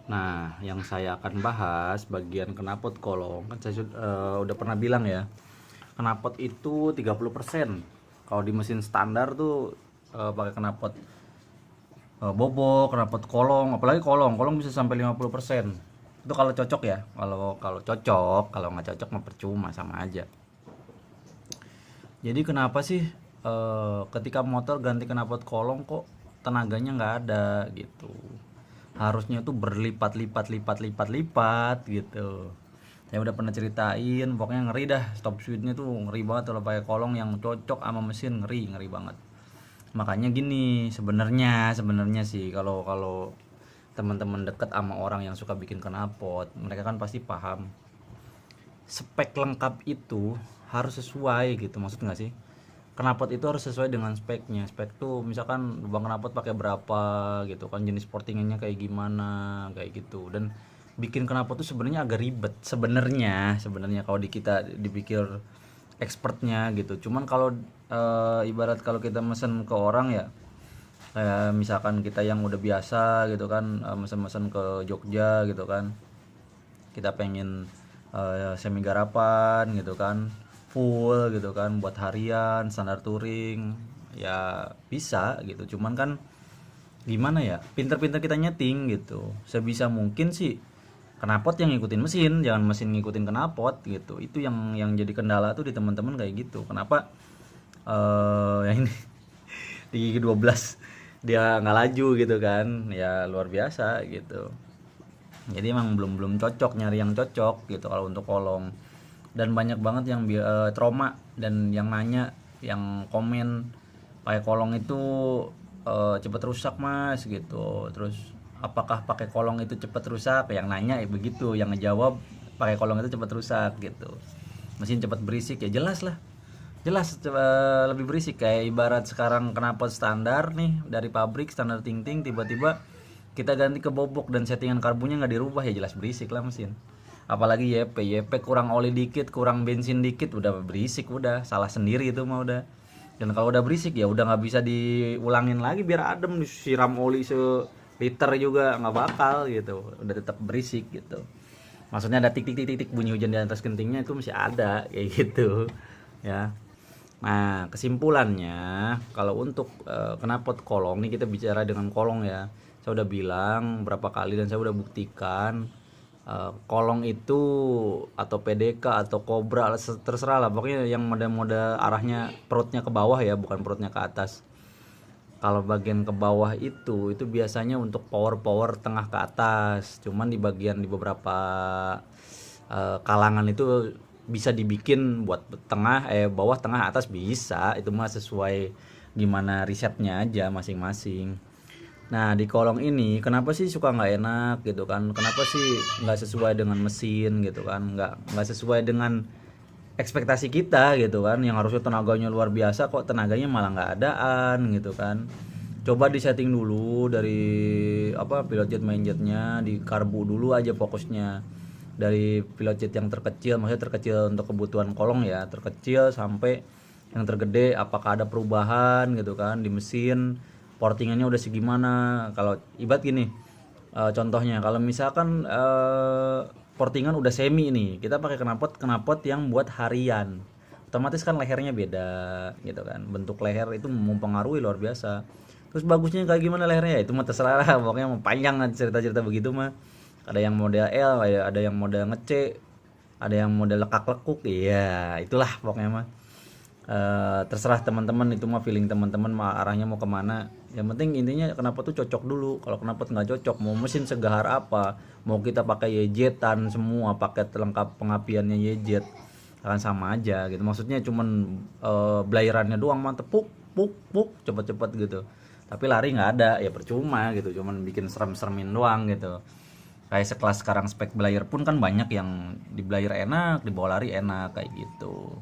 Nah, yang saya akan bahas bagian knalpot kolong. Kan saya udah pernah bilang ya, knalpot itu 30%. Kalau di mesin standar tuh pakai knalpot bobok, knalpot kolong, apalagi kolong bisa sampai 50%. Itu kalau cocok ya. Kalau kalau cocok, kalau nggak cocok mah percuma, sama aja. Jadi kenapa sih ketika motor ganti knalpot kolong kok tenaganya nggak ada gitu? Harusnya tuh berlipat-lipat gitu. Saya udah pernah ceritain, pokoknya ngeri dah. Stop switchnya tuh ngeri banget kalau pakai kolong yang cocok sama mesin, ngeri ngeri banget. Makanya gini, sebenarnya sih kalau kalau teman-teman deket sama orang yang suka bikin knalpot, mereka kan pasti paham spek lengkap itu harus sesuai gitu, maksud nggak sih? Knalpot itu harus sesuai dengan speknya. Spek tuh misalkan lubang knalpot pakai berapa gitu kan, jenis portingannya kayak gimana, kayak gitu. Dan bikin knalpot tuh sebenarnya agak ribet sebenarnya kalau di kita dipikir expertnya gitu. Cuman kalau ibarat kalau kita mesen ke orang ya, kayak misalkan kita yang udah biasa gitu kan, mesen-mesen ke Jogja gitu kan, kita pengen semi garapan gitu kan, full gitu kan, buat harian standar touring ya bisa gitu. Cuman kan gimana ya, pinter-pinter kita nyeting gitu, sebisa mungkin sih knalpot yang ngikutin mesin, jangan mesin ngikutin knalpot gitu. Itu yang jadi kendala tuh di teman-teman kayak gitu. Kenapa yang ini di gigi 12 dia nggak laju gitu kan, ya luar biasa gitu. Jadi emang belum belum cocok, nyari yang cocok gitu kalau untuk kolong. Dan banyak banget yang trauma dan yang nanya, yang komen pakai kolong itu cepet rusak mas gitu. Terus apakah pakai kolong itu cepet rusak, yang nanya ya begitu, yang ngejawab pakai kolong itu cepet rusak gitu. Mesin cepet berisik, ya jelas lah, jelas lebih berisik. Kayak ibarat sekarang knalpot standar nih dari pabrik standar ting ting, tiba-tiba kita ganti ke bobok dan settingan karbunya nggak dirubah, ya jelas berisik lah mesin. Apalagi YP kurang oli dikit, kurang bensin dikit, udah berisik, udah salah sendiri itu mah udah. Dan kalau udah berisik ya udah nggak bisa diulangin lagi biar adem, disiram oli seliter juga nggak bakal gitu, udah tetap berisik gitu. Maksudnya ada titik-titik bunyi hujan di atas gentingnya itu masih ada kayak gitu ya. Nah, kesimpulannya kalau untuk knalpot kolong nih, kita bicara dengan kolong ya. Saya udah bilang berapa kali dan saya udah buktikan, kolong itu atau PDK atau Cobra terserah lah, pokoknya yang mode-mode arahnya perutnya ke bawah ya, bukan perutnya ke atas. Kalau bagian ke bawah itu biasanya untuk power tengah ke atas. Cuman di bagian di beberapa kalangan itu bisa dibikin buat tengah, bawah, tengah, atas bisa. Itu mah sesuai gimana risetnya aja masing-masing. Nah, di kolong ini kenapa sih suka nggak enak gitu kan? Kenapa sih nggak sesuai dengan mesin gitu kan? Nggak sesuai dengan ekspektasi kita gitu kan? Yang harusnya tenaganya luar biasa, kok tenaganya malah nggak adaan gitu kan? Coba disetting dulu dari apa, pilot jet main jetnya, di karbu dulu aja fokusnya. Dari pilot jet yang terkecil, maksudnya terkecil untuk kebutuhan kolong ya, terkecil sampai yang tergede, apakah ada perubahan gitu kan di mesin, portingannya udah segimana. Kalau ibarat gini, contohnya kalau misalkan portingan udah semi nih, kita pakai knalpot knalpot yang buat harian, otomatis kan lehernya beda gitu kan, bentuk leher itu mempengaruhi luar biasa. Terus bagusnya kayak gimana lehernya, ya itu mah terserah lah, pokoknya mau panjang cerita-cerita begitu mah. Ada yang model L, ada yang model ngece, ada yang model lekak-lekuk, iya itulah pokoknya mah. Terserah teman-teman, itu mah feeling teman-teman mah arahnya mau kemana. Yang penting intinya knalpot tuh cocok dulu. Kalau knalpot nggak cocok, mau mesin segahar apa, mau kita pakai YZ-an semua paket lengkap pengapiannya YZ, akan sama aja gitu. Maksudnya cuman blayerannya doang mah tepuk puk puk cepet-cepet gitu, tapi lari nggak ada, ya percuma gitu, cuman bikin serem-seremin doang gitu. Kayak sekelas sekarang spek belayer pun kan banyak yang di belayer enak, di bawah lari enak kayak gitu.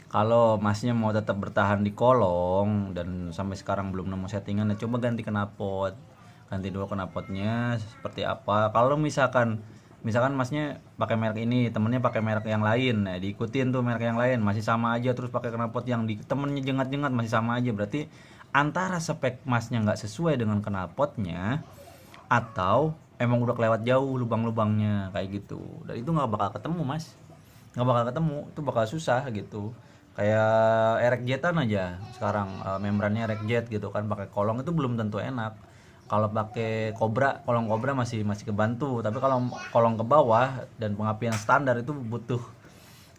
Kalau masnya mau tetap bertahan di kolong dan sampai sekarang belum nemu settingan, ya coba ganti knalpot. Ganti dulu knalpotnya seperti apa. Kalau misalkan masnya pakai merek ini, temennya pakai merek yang lain, nah diikutin tuh merek yang lain, masih sama aja, terus pakai knalpot yang di temennya jengat-jengat masih sama aja, berarti antara spek masnya nggak sesuai dengan knalpotnya, atau emang udah kelewat jauh lubang-lubangnya kayak gitu, dan itu nggak bakal ketemu mas, nggak bakal ketemu, itu bakal susah gitu. Kayak erek jetan aja sekarang, membrannya erek jet gitu kan, pakai kolong itu belum tentu enak. Kalau pakai kobra, kolong kobra masih masih kebantu, tapi kalau kolong ke bawah dan pengapian standar itu butuh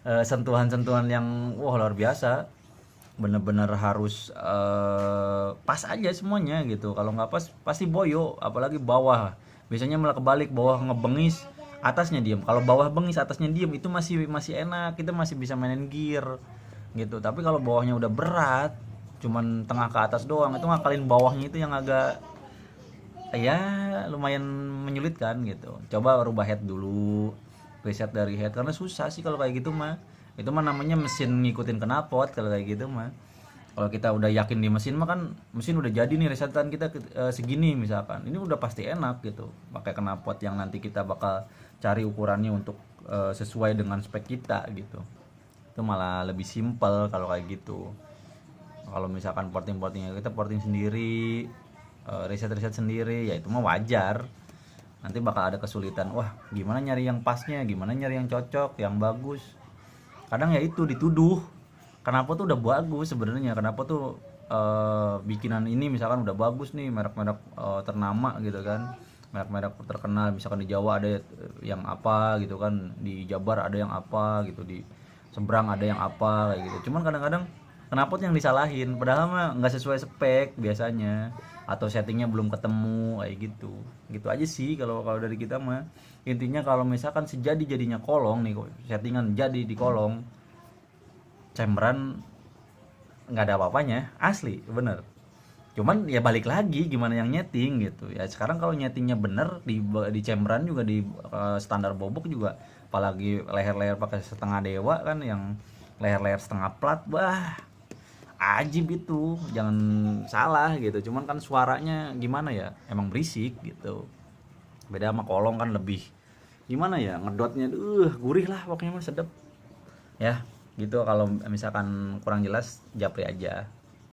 sentuhan-sentuhan yang wah luar biasa, bener-bener harus pas aja semuanya gitu. Kalau nggak pas pasti boyo, apalagi bawah biasanya malah kebalik, bawah ngebengis atasnya diem. Kalau bawah bengis atasnya diem itu masih masih enak, kita masih bisa mainin gear gitu. Tapi kalau bawahnya udah berat, cuman tengah ke atas doang, itu ngakalin bawahnya itu yang agak ya lumayan menyulitkan gitu. Coba rubah head dulu, reset dari head, karena susah sih kalau kayak gitu mah. Itu mah namanya mesin ngikutin knalpot kalau kayak gitu mah. Kalau kita udah yakin di mesin mah kan, mesin udah jadi nih resetan kita segini misalkan, ini udah pasti enak gitu. Pakai knalpot yang nanti kita bakal cari ukurannya untuk sesuai dengan spek kita gitu. Itu malah lebih simpel kalau kayak gitu. Kalau misalkan porting-portingnya kita porting sendiri, riset-riset sendiri, ya itu mah wajar. Nanti bakal ada kesulitan, wah gimana nyari yang pasnya, gimana nyari yang cocok, yang bagus. Kadang ya itu dituduh, kenapa tuh udah bagus sebenarnya, kenapa tuh bikinan ini misalkan udah bagus nih, merek-merek ternama gitu kan, merek-merek terkenal, misalkan di Jawa ada yang apa gitu kan, di Jabar ada yang apa gitu, di seberang ada yang apa kayak gitu. Cuman kadang-kadang knalpot yang disalahin, padahal mah nggak sesuai spek biasanya, atau settingnya belum ketemu kayak gitu. Gitu aja sih kalau kalau dari kita mah. Intinya kalau misalkan sejadi jadinya kolong nih, settingan jadi di kolong, chamberan nggak ada apa-apanya, asli bener. Cuman ya balik lagi gimana yang nyeting gitu ya. Sekarang kalau nyetingnya bener di chamberan juga, di standar bobok juga, apalagi leher-leher pakai setengah dewa kan, yang leher-leher setengah plat, wah ajib itu, jangan salah gitu. Cuman kan suaranya gimana ya, emang berisik gitu. Beda sama kolong kan lebih gimana ya, ngedotnya gurih lah pokoknya mah, sedep ya gitu. Kalau misalkan kurang jelas japri aja.